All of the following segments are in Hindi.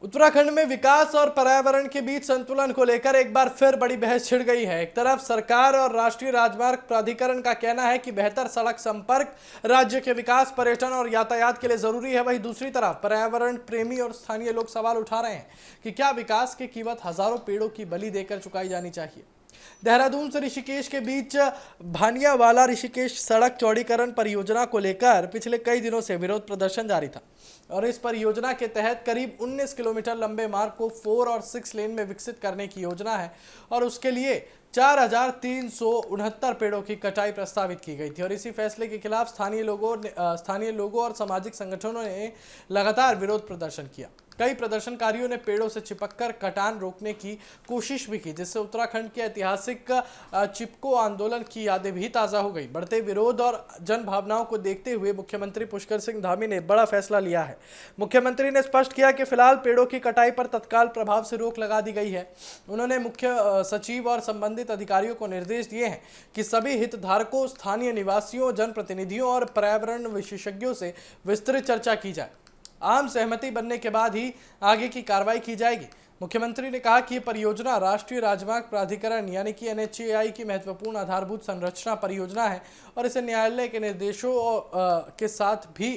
उत्तराखंड में विकास और पर्यावरण के बीच संतुलन को लेकर एक बार फिर बड़ी बहस छिड़ गई है। एक तरफ सरकार और राष्ट्रीय राजमार्ग प्राधिकरण का कहना है कि बेहतर सड़क संपर्क राज्य के विकास, पर्यटन और यातायात के लिए जरूरी है। वहीं दूसरी तरफ पर्यावरण प्रेमी और स्थानीय लोग सवाल उठा रहे हैं कि क्या विकास की कीमत हजारों पेड़ों की बलि देकर चुकाई जानी चाहिए। देहरादून से ऋषिकेश के बीच भानियावाला ऋषिकेश सड़क चौड़ीकरण परियोजना को लेकर पिछले कई दिनों से विरोध प्रदर्शन जारी था और इस परियोजना के तहत करीब 19 किलोमीटर लंबे मार्ग को 4 और 6 लेन में विकसित करने की योजना है और उसके लिए 4,369 पेड़ों की कटाई प्रस्तावित की गई थी। और इसी फैसले के खिलाफ स्थानीय लोगों और सामाजिक संगठनों ने लगातार विरोध प्रदर्शन किया। कई प्रदर्शनकारियों ने पेड़ों से चिपककर कटान रोकने की कोशिश भी की, जिससे उत्तराखंड के ऐतिहासिक चिपको आंदोलन की यादें भी ताज़ा हो गई। बढ़ते विरोध और जन भावनाओं को देखते हुए मुख्यमंत्री पुष्कर सिंह धामी ने बड़ा फैसला लिया है। मुख्यमंत्री ने स्पष्ट किया कि फिलहाल पेड़ों की कटाई पर तत्काल प्रभाव से रोक लगा दी गई है। उन्होंने मुख्य सचिव और संबंधित अधिकारियों को निर्देश दिए हैं कि सभी हितधारकों, स्थानीय निवासियों, जनप्रतिनिधियों और पर्यावरण विशेषज्ञों से विस्तृत चर्चा की जाए। आम सहमति बनने के बाद ही आगे की कार्रवाई की जाएगी। मुख्यमंत्री ने कहा कि ये परियोजना राष्ट्रीय राजमार्ग प्राधिकरण यानी कि NHAI की महत्वपूर्ण आधारभूत संरचना परियोजना है और इसे न्यायालय के निर्देशों के साथ भी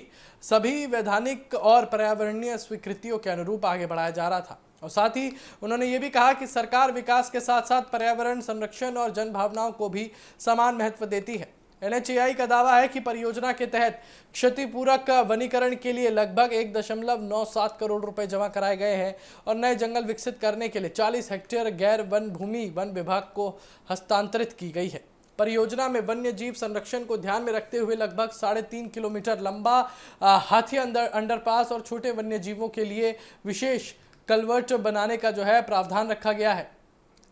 सभी वैधानिक और पर्यावरणीय स्वीकृतियों के अनुरूप आगे बढ़ाया जा रहा था। और साथ ही उन्होंने ये भी कहा कि सरकार विकास के साथ साथ पर्यावरण संरक्षण और जन भावनाओं को भी समान महत्व देती है। NHAI का दावा है कि परियोजना के तहत क्षतिपूरक वनीकरण के लिए लगभग 1.97 करोड़ रुपए जमा कराए गए हैं और नए जंगल विकसित करने के लिए 40 हेक्टेयर गैर वन भूमि वन विभाग को हस्तांतरित की गई है। परियोजना में वन्य जीव संरक्षण को ध्यान में रखते हुए लगभग 3.5 किलोमीटर लंबा हाथी अंडरपास और छोटे वन्य जीवों के लिए विशेष कल्वर्ट बनाने का प्रावधान रखा गया है।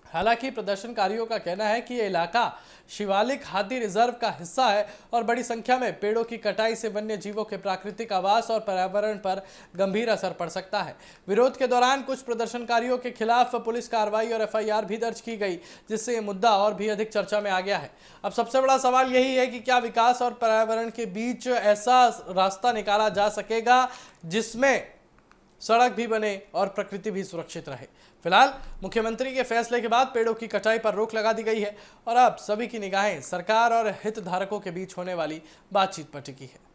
हालांकि प्रदर्शनकारियों का कहना है कि यह इलाका शिवालिक हाथी रिजर्व का हिस्सा है और बड़ी संख्या में पेड़ों की कटाई से वन्य जीवों के प्राकृतिक आवास और पर्यावरण पर गंभीर असर पड़ सकता है। विरोध के दौरान कुछ प्रदर्शनकारियों के खिलाफ पुलिस कार्रवाई और FIR भी दर्ज की गई, जिससे ये मुद्दा और भी अधिक चर्चा में आ गया है। अब सबसे बड़ा सवाल यही है कि क्या विकास और पर्यावरण के बीच ऐसा रास्ता निकाला जा सकेगा जिसमें सड़क भी बने और प्रकृति भी सुरक्षित रहे। फिलहाल मुख्यमंत्री के फैसले के बाद पेड़ों की कटाई पर रोक लगा दी गई है और अब सभी की निगाहें सरकार और हितधारकों के बीच होने वाली बातचीत पर टिकी है।